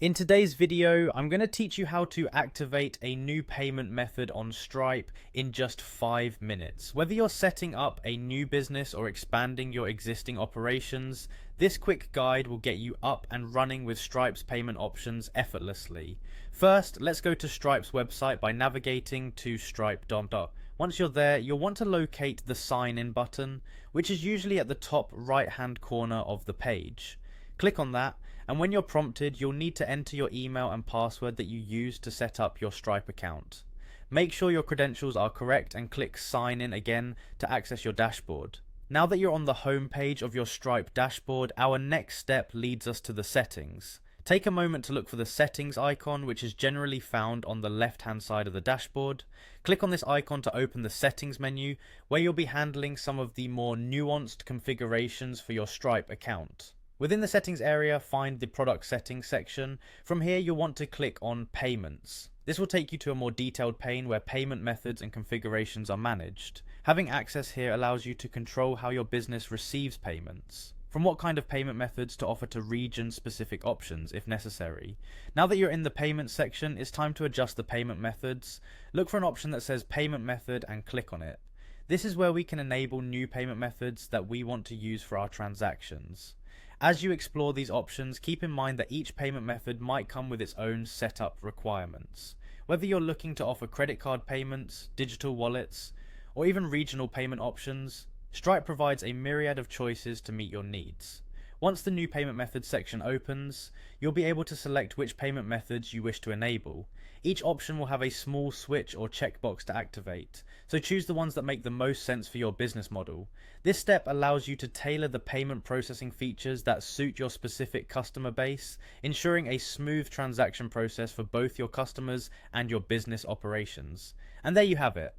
In today's video, I'm going to teach you how to activate a new payment method on Stripe in just 5 minutes. Whether you're setting up a new business or expanding your existing operations, this quick guide will get you up and running with Stripe's payment options effortlessly. First, let's go to Stripe's website by navigating to stripe.com. Once you're there, you'll want to locate the sign in button, which is usually at the top right hand corner of the page. Click on that, and when you're prompted, you'll need to enter your email and password that you used to set up your Stripe account. Make sure your credentials are correct and click sign in again to access your dashboard. Now that you're on the home page of your Stripe dashboard, our next step leads us to the settings. Take a moment to look for the settings icon, which is generally found on the left hand side of the dashboard. Click on this icon to open the settings menu, where you'll be handling some of the more nuanced configurations for your Stripe account. Within the settings area, find the product settings section. From here, you'll want to click on payments. This will take you to a more detailed pane where payment methods and configurations are managed. Having access here allows you to control how your business receives payments, from what kind of payment methods to offer to region-specific options if necessary. Now that you're in the payments section, it's time to adjust the payment methods. Look for an option that says payment method and click on it. This is where we can enable new payment methods that we want to use for our transactions. As you explore these options, keep in mind that each payment method might come with its own setup requirements. Whether you're looking to offer credit card payments, digital wallets, or even regional payment options, Stripe provides a myriad of choices to meet your needs. Once the new payment methods section opens, you'll be able to select which payment methods you wish to enable. Each option will have a small switch or checkbox to activate, so choose the ones that make the most sense for your business model. This step allows you to tailor the payment processing features that suit your specific customer base, ensuring a smooth transaction process for both your customers and your business operations. And there you have it.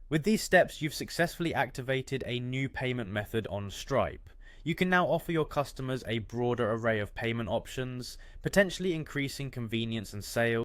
With these steps, you've successfully activated a new payment method on Stripe. You can now offer your customers a broader array of payment options, potentially increasing convenience and sales.